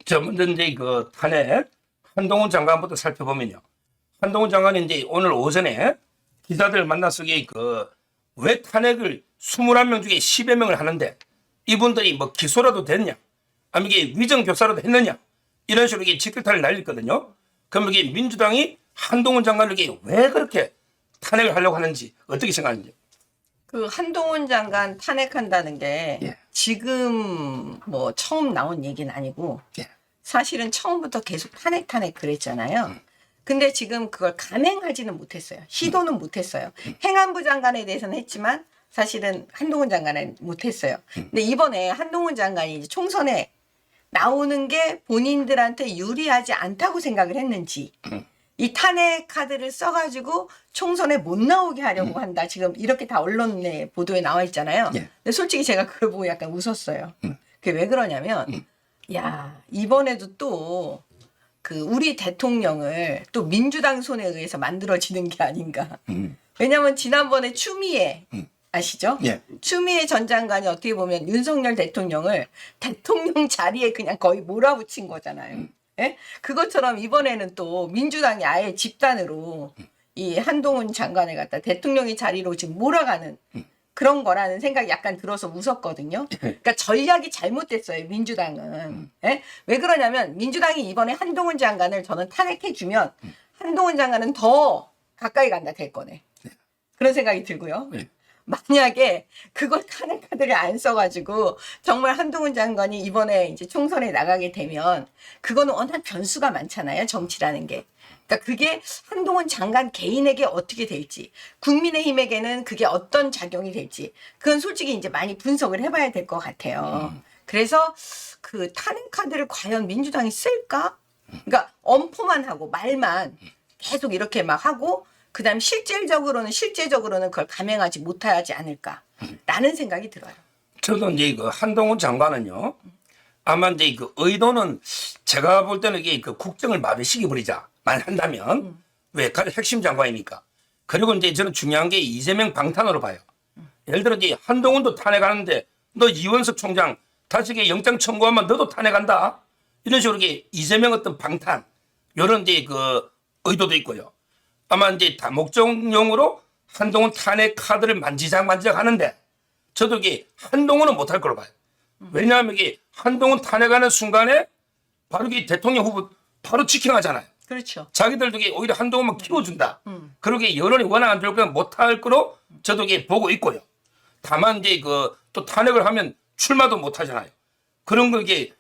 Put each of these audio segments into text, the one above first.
저 먼저 이제 그 탄핵 한동훈 장관부터 살펴보면요. 한동훈 장관이 이제 오늘 오전에 기자들 만나서 왜 탄핵을 21명 중에 10여 명을 하는데 이분들이 뭐 기소라도 됐냐? 아니면 이게 위정교사라도 했느냐? 이런 식으로 이게 직격탄을 날렸거든요. 그럼 이게 민주당이 한동훈 장관을 왜 그렇게 탄핵을 하려고 하는지 어떻게 생각하는지. 그 한동훈 장관 탄핵한다는 게 예. 지금 뭐 처음 나온 얘기는 아니고 예. 사실은 처음부터 계속 탄핵 그랬잖아요. 근데 지금 그걸 감행하지는 못했어요. 시도는 못했어요. 행안부 장관에 대해서는 했지만 사실은 한동훈 장관은 못했어요. 근데 이번에 한동훈 장관이 이제 총선에 나오는 게 본인들한테 유리하지 않다고 생각을 했는지 이 탄핵 카드를 써가지고 총선에 못 나오게 하려고 한다. 지금 이렇게 다 언론의 보도에 나와 있잖아요. 예. 근데 솔직히 제가 그걸 보고 약간 웃었어요. 그게 왜 그러냐면 야 이번에도 또 그 우리 대통령을 또 민주당 손에 의해서 만들어지는 게 아닌가. 왜냐하면 지난번에 추미애 아시죠? 예. 추미애 전 장관이 어떻게 보면 윤석열 대통령을 대통령 자리에 그냥 거의 몰아붙인 거잖아요. 예? 그것처럼 이번에는 또 민주당이 아예 집단으로 이 한동훈 장관을 갖다 대통령의 자리로 지금 몰아가는 그런 거라는 생각이 약간 들어서 웃었거든요. 그러니까 전략이 잘못됐어요, 민주당은. 예? 왜 그러냐면 민주당이 이번에 한동훈 장관을 저는 탄핵해주면 한동훈 장관은 더 가까이 간다, 대권에. 그런 생각이 들고요. 네. 만약에 그걸 탄핵 카드를 안 써가지고 정말 한동훈 장관이 이번에 이제 총선에 나가게 되면 그거는 워낙 변수가 많잖아요, 정치라는 게. 그러니까 그게 한동훈 장관 개인에게 어떻게 될지, 국민의힘에게는 그게 어떤 작용이 될지, 그건 솔직히 이제 많이 분석을 해봐야 될 것 같아요. 그래서 그 탄핵 카드를 과연 민주당이 쓸까? 그러니까 엄포만 하고 말만 계속 이렇게 막 하고 그다음 실질적으로는 그걸 감행하지 못하지 않을까라는 생각이 들어요. 저도 이제 그 한동훈 장관은요. 아마 이제 그 의도는 제가 볼 때는 이게 그 국정을 마비시켜 버리자만 한다면 왜 가장 핵심 장관이니까. 그리고 이제 저는 중요한 게 이재명 방탄으로 봐요. 예를 들어 이제 한동훈도 탄핵하는데 너 이원석 총장 다시 영장 청구하면 너도 탄핵한다. 이런 식으로 이재명 어떤 방탄 이런 이제 그 의도도 있고요. 아마 이제 다목적용으로 한동훈 탄핵 카드를 만지작 하는데 저도 이게 한동훈은 못할 거로 봐요. 왜냐하면 이게 한동훈 탄핵하는 순간에 바로 이 대통령 후보 바로 직행하잖아요. 그렇죠. 자기들도 이게 오히려 한동훈만 키워준다. 그러게 여론이 워낙 안 좋을 거면 못할 거로 저도 이게 보고 있고요. 다만 이제 그 또 탄핵을 하면 출마도 못 하잖아요. 그런 거 이게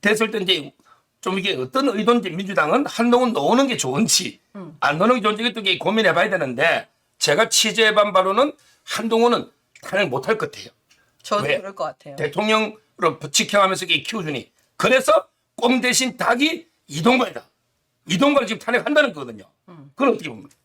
됐을 때 이제 좀 이게 어떤 의도인지 민주당은 한동훈 넣는 게 좋은지 안 넣는 게 좋은지 이것도 이게 고민해 봐야 되는데 제가 취재해본 바로는 한동훈은 탄핵 못 할 것 같아요. 저도 왜? 그럴 것 같아요. 대통령으로 직행하면서 이게 키워주니. 그래서 꽁 대신 닭이 이동관이다. 이동관을 지금 탄핵한다는 거거든요. 그건 어떻게 봅니까?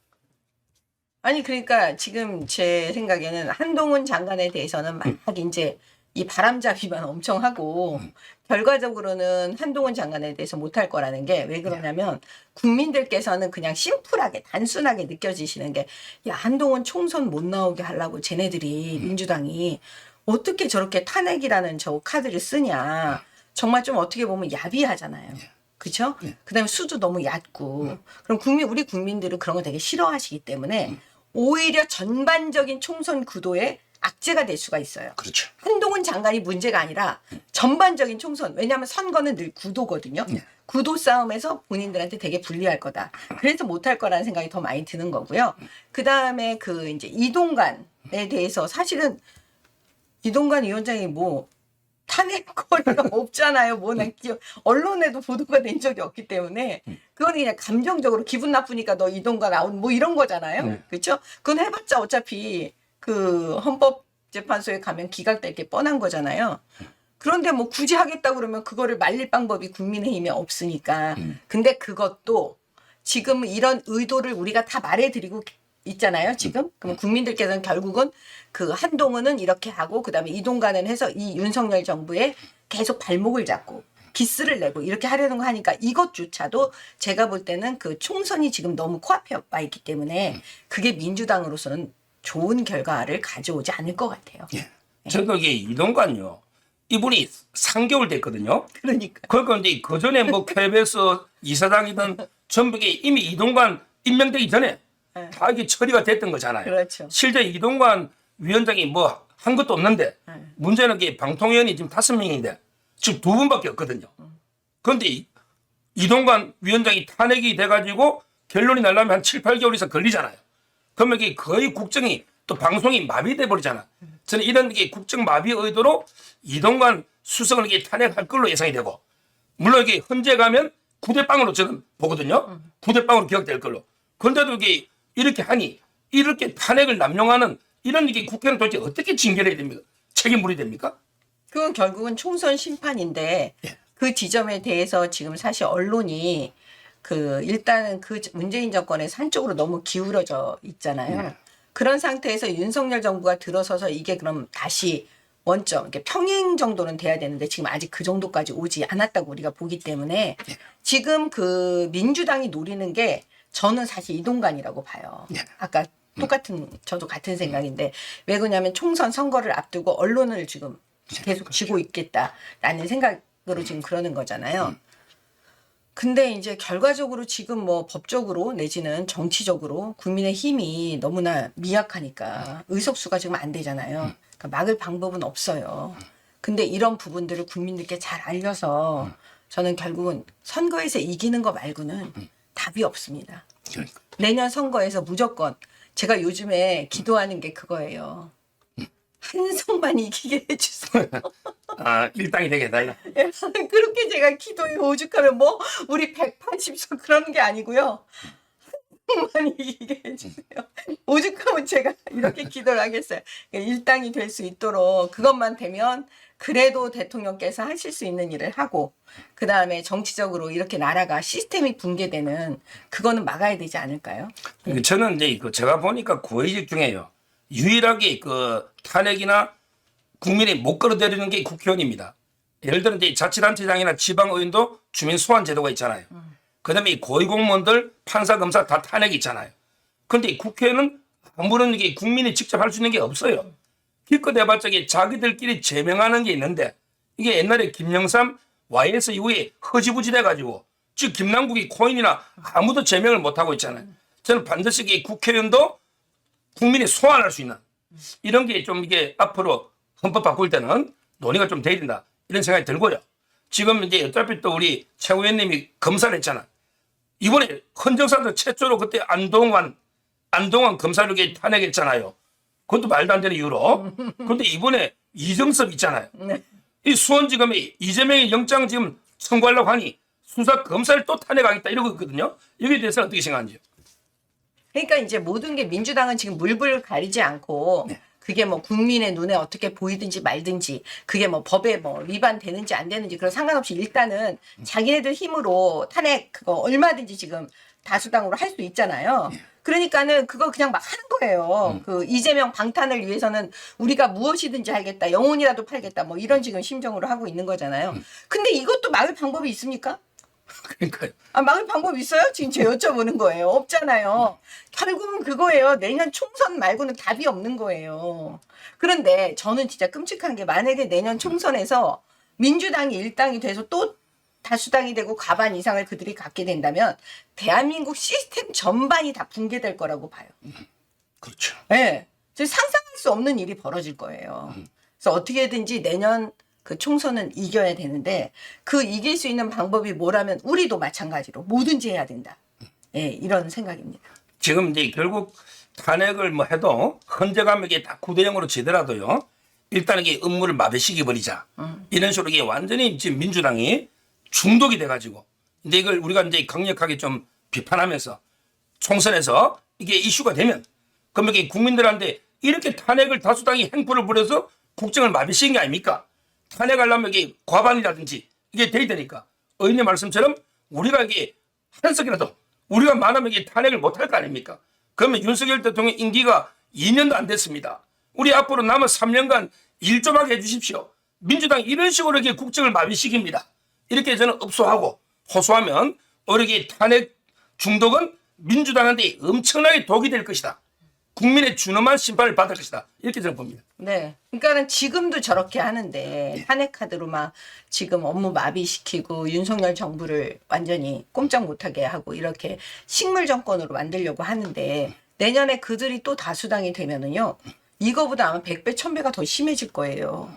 아니 그러니까 지금 제 생각에는 한동훈 장관에 대해서는 막 이제 이 바람잡이만 엄청 하고 결과적으로는 한동훈 장관에 대해서 못할 거라는 게 왜 그러냐면 국민들께서는 그냥 심플하게 단순하게 느껴지시는 게 야 한동훈 총선 못 나오게 하려고 쟤네들이 민주당이 어떻게 저렇게 탄핵이라는 저 카드를 쓰냐. 정말 좀 어떻게 보면 야비하잖아요. 그렇죠? 그다음에 수도 너무 얕고 그럼 우리 국민들은 그런 거 되게 싫어하시기 때문에 오히려 전반적인 총선 구도에 악재가 될 수가 있어요. 그렇죠. 한동훈 장관이 문제가 아니라 전반적인 총선. 왜냐하면 선거는 늘 구도거든요. 구도 싸움에서 본인들한테 되게 불리할 거다. 그래서 못할 거라는 생각이 더 많이 드는 거고요. 그 다음에 그 이제 이동관에 대해서 사실은 이동관 위원장이 뭐 탄핵거리가 없잖아요. 언론에도 보도가 된 적이 없기 때문에 그건 그냥 감정적으로 기분 나쁘니까 너 이동관 아웃 뭐 이런 거잖아요. 그렇죠? 그건 해봤자 어차피 그 헌법재판소에 가면 기각될 게 뻔한 거잖아요. 그런데 뭐 굳이 하겠다 그러면 그거를 말릴 방법이 국민의힘에 없으니까. 근데 그것도 지금 이런 의도를 우리가 다 말해드리고 있잖아요, 지금. 그럼 국민들께서는 결국은 그 한동훈은 이렇게 하고 그다음에 이동관은 해서 이 윤석열 정부에 계속 발목을 잡고 기스를 내고 이렇게 하려는 거 하니까 이것조차도 제가 볼 때는 그 총선이 지금 너무 코앞에 와 있기 때문에 그게 민주당으로서는 좋은 결과를 가져오지 않을 것 같아요. 저도 이게 이동관요. 이분이 3개월 됐거든요. 그러니까. 그러니까 이제 그 전에 뭐 KBS 이사장이든 전부 게 이미 이동관 임명되기 전에 네. 다 이게 처리가 됐던 거잖아요. 그렇죠. 실제 이동관 위원장이 뭐 한 것도 없는데 문제는 게 방통위원이 지금 5명인데 지금 2분밖에 없거든요. 그런데 이동관 위원장이 탄핵이 돼가지고 결론이 나려면 한 7, 8개월 이상 걸리잖아요. 그러면 이게 거의 국정이 또 방송이 마비돼 버리잖아. 저는 이런 게 국정 마비 의도로 이동관 수석을 이게 탄핵할 걸로 예상이 되고, 물론 이게 헌재 가면 구대빵으로 저는 보거든요. 구대빵으로 기억될 걸로. 그런데도 이게 이렇게 하니 이렇게 탄핵을 남용하는 이런 이게 국회는 도대체 어떻게 징계해야 됩니까? 책임물이 됩니까? 그건 결국은 총선 심판인데 예. 그 지점에 대해서 지금 사실 언론이 일단은 그 문재인 정권에서 한쪽으로 너무 기울어져 있잖아요. 그런 상태에서 윤석열 정부가 들어서서 이게 그럼 다시 원점, 이렇게 평행 정도는 돼야 되는데 지금 아직 그 정도까지 오지 않았다고 우리가 보기 때문에 지금 그 민주당이 노리는 게 저는 사실 이동관이라고 봐요. 아까 저도 같은 생각인데 왜 그러냐면 총선 선거를 앞두고 언론을 지금 계속 쥐고 있겠다라는 생각으로 지금 그러는 거잖아요. 근데 이제 결과적으로 지금 뭐 법적으로 내지는 정치적으로 국민의 힘이 너무나 미약하니까 의석수가 지금 안 되잖아요. 그러니까 막을 방법은 없어요. 근데 이런 부분들을 국민들께 잘 알려서 저는 결국은 선거에서 이기는 거 말고는 답이 없습니다. 그러니까. 내년 선거에서 무조건 제가 요즘에 기도하는 게 그거예요. 한성만 이기게 해주세요. 아, 일당이 되겠다. 그렇게 제가 기도에 오죽하면 뭐 우리 180석 그런 게 아니고요. 한성만 이기게 해주세요. 오죽하면 제가 이렇게 기도를 하겠어요. 일당이 될 수 있도록 그것만 되면 그래도 대통령께서 하실 수 있는 일을 하고 그 다음에 정치적으로 이렇게 나라가 시스템이 붕괴되는 그거는 막아야 되지 않을까요? 저는 이제 제가 보니까 구의직 중에요. 유일하게 그 탄핵이나 국민이 못 걸어들이는 게 국회의원입니다. 예를 들어 이제 자치단체장이나 지방의원도 주민 소환 제도가 있잖아요. 그다음에 이 고위공무원들, 판사, 검사 다 탄핵이 있잖아요. 그런데 국회는 아무런 게 국민이 직접 할 수 있는 게 없어요. 기껏 해봤자 자기들끼리 제명하는 게 있는데 이게 옛날에 김영삼 YS 이후에 허지부지 돼가지고 지금 김남국이 코인이나 아무도 제명을 못 하고 있잖아요. 저는 반드시 이 국회의원도 국민이 소환할 수 있는 이런 게 좀 이게 앞으로 헌법 바꿀 때는 논의가 좀 돼야 된다 이런 생각이 들고요. 지금 이제 어차피 또 우리 최고위원님이 검사를 했잖아. 이번에 헌정사상 최초로 그때 안동환 검사를 이렇게 탄핵했잖아요. 그것도 말도 안 되는 이유로. 그런데 이번에 이정섭 있잖아요. 이 수원지검에 이재명의 영장 지금 청구하려고 하니 수사 검사를 또 탄핵하겠다 이러고 있거든요. 여기에 대해서는 어떻게 생각하는지요? 그러니까 이제 모든 게 민주당은 지금 물불 가리지 않고 그게 뭐 국민의 눈에 어떻게 보이든지 말든지 그게 뭐 법에 뭐 위반되는지 안 되는지 그런 상관없이 일단은 자기네들 힘으로 탄핵 그거 얼마든지 지금 다수당으로 할 수 있잖아요. 그러니까는 그거 그냥 막 하는 거예요. 그 이재명 방탄을 위해서는 우리가 무엇이든지 하겠다. 영혼이라도 팔겠다. 뭐 이런 지금 심정으로 하고 있는 거잖아요. 근데 이것도 막을 방법이 있습니까? 그러니까요. 아, 막을 방법 있어요? 지금 제가 여쭤보는 거예요. 없잖아요. 결국은 그거예요. 내년 총선 말고는 답이 없는 거예요. 그런데 저는 진짜 끔찍한 게 만약에 내년 총선에서 민주당이 일당이 돼서 또 다수당이 되고 과반 이상을 그들이 갖게 된다면 대한민국 시스템 전반이 다 붕괴될 거라고 봐요. 그렇죠. 네. 상상할 수 없는 일이 벌어질 거예요. 그래서 어떻게든지 내년 그 총선은 이겨야 되는데 그 이길 수 있는 방법이 뭐라면 우리도 마찬가지로 뭐든지 해야 된다. 예, 이런 생각입니다. 지금 이제 결국 탄핵을 뭐 해도 헌재 가면 이게 다 9대0으로 지더라도요. 일단 이게 업무를 마비시켜 버리자. 이런 식으로 이게 완전히 지금 민주당이 중독이 돼가지고 근데 이걸 우리가 이제 강력하게 좀 비판하면서 총선에서 이게 이슈가 되면 그러면 이게 국민들한테 이렇게 탄핵을 다수당이 행포를 부려서 국정을 마비시킨 게 아닙니까? 탄핵하려면 이게 과반이라든지 이게 돼야 되니까 의원님 말씀처럼 우리가 이게 한 석이라도 우리가 많으면 이게 탄핵을 못할 거 아닙니까? 그러면 윤석열 대통령 임기가 2년도 안 됐습니다. 우리 앞으로 남은 3년간 일 좀 하게 해주십시오. 민주당이 이런 식으로 이렇게 국정을 마비시킵니다. 이렇게 저는 업소하고 호소하면 오히려 탄핵 중독은 민주당한테 엄청나게 독이 될 것이다. 국민의 준엄한 심판을 받을 것이다. 이렇게 저는 봅니다. 네. 그러니까는 지금도 저렇게 하는데 탄핵 카드로 막 지금 업무 마비시키고 윤석열 정부를 완전히 꼼짝 못하게 하고 이렇게 식물 정권으로 만들려고 하는데 내년에 그들이 또 다수당이 되면은요. 이거보다 아마 100배, 1000배가 더 심해질 거예요.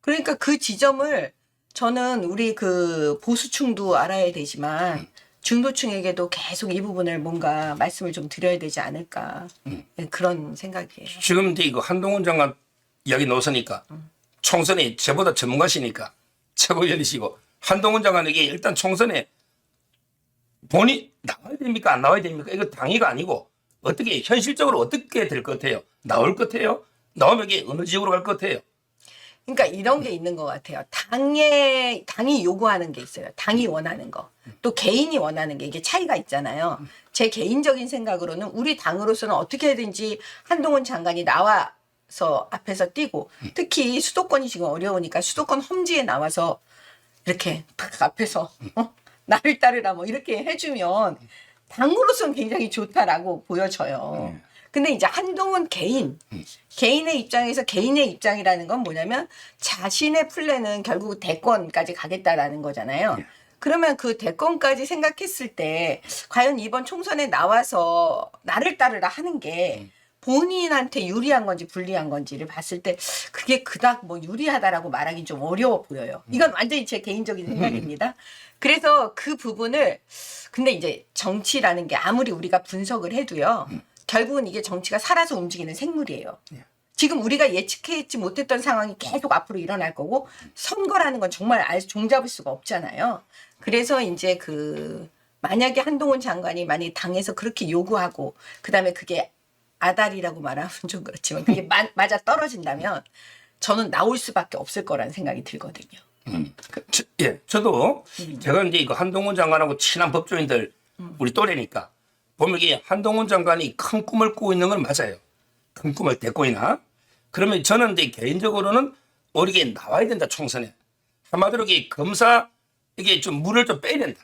그러니까 그 지점을 저는 우리 그 보수층도 알아야 되지만 중도층에게도 계속 이 부분을 뭔가 말씀을 좀 드려야 되지 않을까. 네, 그런 생각이에요. 지금 이제 이거 한동훈 장관 이야기 나왔으니까 총선에 저보다 전문가시니까 최고위원이시고 한동훈 장관에게 일단 총선에 본이 나와야 됩니까? 안 나와야 됩니까? 이거 당위가 아니고 어떻게 현실적으로 어떻게 될 것 같아요? 나올 것 같아요? 나오면 이게 어느 지역으로 갈 것 같아요? 그러니까 이런 게 있는 것 같아요. 당이 요구하는 게 있어요. 당이 원하는 거. 또 개인이 원하는 게 이게 차이가 있잖아요. 제 개인적인 생각으로는 우리 당으로서는 어떻게든지 한동훈 장관이 나와서 앞에서 뛰고 특히 수도권이 지금 어려우니까 수도권 험지에 나와서 이렇게 딱 앞에서 나를 따르라 뭐 이렇게 해주면 당으로서는 굉장히 좋다라고 보여져요. 근데 이제 한동훈 개인의 입장에서 개인의 입장이라는 건 뭐냐면 자신의 플랜은 결국 대권까지 가겠다라는 거잖아요. 그러면 그 대권까지 생각했을 때 과연 이번 총선에 나와서 나를 따르라 하는 게 본인한테 유리한 건지 불리한 건지를 봤을 때 그게 그닥 뭐 유리하다라고 말하기 좀 어려워 보여요. 이건 완전히 제 개인적인 생각입니다. 그래서 그 부분을 근데 이제 정치라는 게 아무리 우리가 분석을 해도요. 결국은 이게 정치가 살아서 움직이는 생물이에요. 지금 우리가 예측했지 못했던 상황이 계속 앞으로 일어날 거고 선거라는 건 정말 종잡을 수가 없잖아요. 그래서 이제 만약에 한동훈 장관이 만약에 당에서 그렇게 요구하고 그다음에 그게 아다리라고 말하면 좀 그렇지만 그게 맞아 떨어진다면 저는 나올 수밖에 없을 거라는 생각이 들거든요. 저도 제가 이제 이거 한동훈 장관하고 친한 법조인들 우리 또래니까 보면 이게 한동훈 장관이 큰 꿈을 꾸고 있는 건 맞아요. 큰 꿈을 대꾸이나 그러면 저는 이제 개인적으로는 이게 나와야 된다 총선에 한마디로 이게 검사 이게 좀 물을 좀 빼야 된다.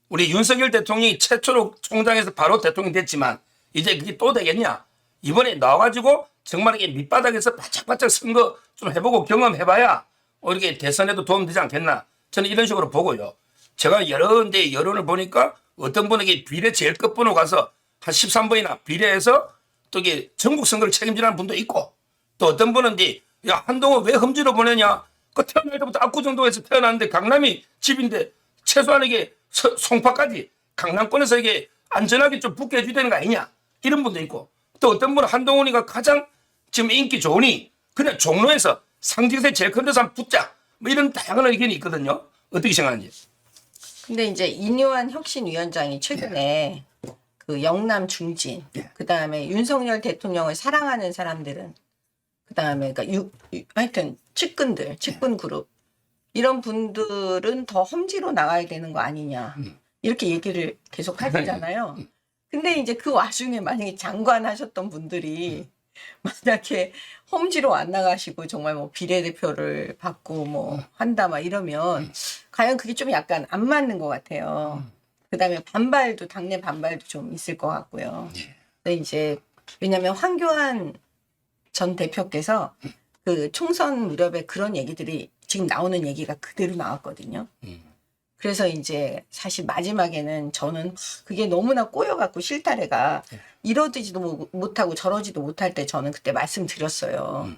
우리 윤석열 대통령이 최초로 총장에서 바로 대통령이 됐지만 이제 그게 또 되겠냐? 이번에 나와가지고 정말 이게 밑바닥에서 바짝바짝 선거 좀 해보고 경험해봐야 이렇게 대선에도 도움되지 않겠나? 저는 이런 식으로 보고요. 제가 여러 데 여론을 보니까 어떤 분에게 비례 제일 끝번호 가서 한 13번이나 비례해서 또 이게 전국 선거를 책임지는 분도 있고 또 어떤 분은 이제 야 한동훈 왜 험지로 보내냐? 그 태어날 때부터 압구정동에서 태어났는데 강남이 집인데 최소한 이게 송파까지 강남권에서 이게 안전하게 좀 붙게 해줘야 되는 거 아니냐? 이런 분도 있고 또 어떤 분은 한동훈이가 가장 지금 인기 좋으니 그냥 종로에서 상징세 제일 큰 데서 한번 붙자 뭐 이런 다양한 의견이 있거든요. 어떻게 생각하는지. 근데 이제 인요한 혁신위원장이 최근에 그 영남 중진, 그다음에 윤석열 대통령을 사랑하는 사람들은 그다음에 그러니까 하여튼 측근 그룹 이런 분들은 더 험지로 나가야 되는 거 아니냐 이렇게 얘기를 계속 하시잖아요. 근데 이제 그 와중에 만약에 장관 하셨던 분들이 만약에 험지로 안 나가시고 정말 뭐 비례대표를 받고 뭐 한다 막 이러면 과연 그게 좀 약간 안 맞는 것 같아요. 그다음에 당내 반발도 좀 있을 것 같고요. 근데 이제 왜냐하면 황교안 전 대표께서 그 총선 무렵에 그런 얘기들이 지금 나오는 얘기가 그대로 나왔거든요. 그래서 이제 사실 마지막에는 저는 그게 너무나 꼬여갖고 실타래가 이러지도 못하고 저러지도 못할 때 저는 그때 말씀드렸어요.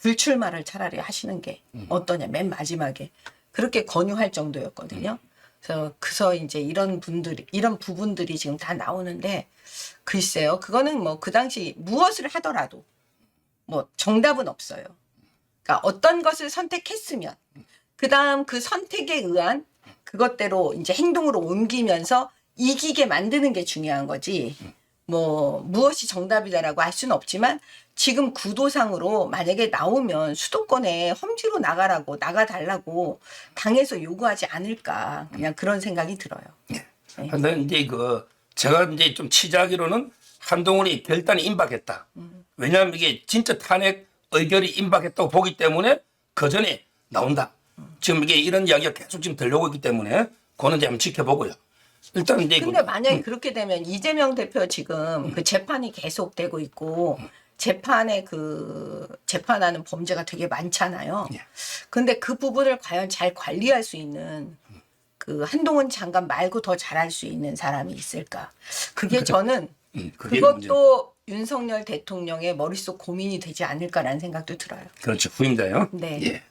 불출마를 차라리 하시는 게 어떠냐 맨 마지막에 그렇게 권유할 정도였거든요. 그래서 이제 이런 부분들이 지금 다 나오는데 글쎄요 그거는 뭐 그 당시 무엇을 하더라도 뭐 정답은 없어요. 그러니까 어떤 것을 선택했으면 그다음 그 선택에 의한 그것대로 이제 행동으로 옮기면서 이기게 만드는 게 중요한 거지. 뭐 무엇이 정답이다라고 할 수는 없지만 지금 구도상으로 만약에 나오면 수도권에 험지로 나가달라고 당에서 요구하지 않을까 그냥 그런 생각이 들어요. 근데 이제 제가 이제 좀 취재하기로는 한동훈이 결단이 임박했다. 왜냐하면 이게 진짜 탄핵 의결이 임박했다고 보기 때문에 그 전에 나온다. 지금 이게 이런 이야기가 계속 지금 들려오고 있기 때문에 그거는 이제 한번 지켜보고요. 일단 이제 근데 만약에 그렇게 되면 이재명 대표 지금 그 재판이 계속되고 있고 재판에 재판하는 범죄가 되게 많잖아요. 예. 근데 그 부분을 과연 잘 관리할 수 있는 그 한동훈 장관 말고 더 잘할 수 있는 사람이 있을까? 그게 저는 그게 그것도 윤석열 대통령의 머릿속 고민이 되지 않을까라는 생각도 들어요. 그렇죠. 후임자요. 네. 예.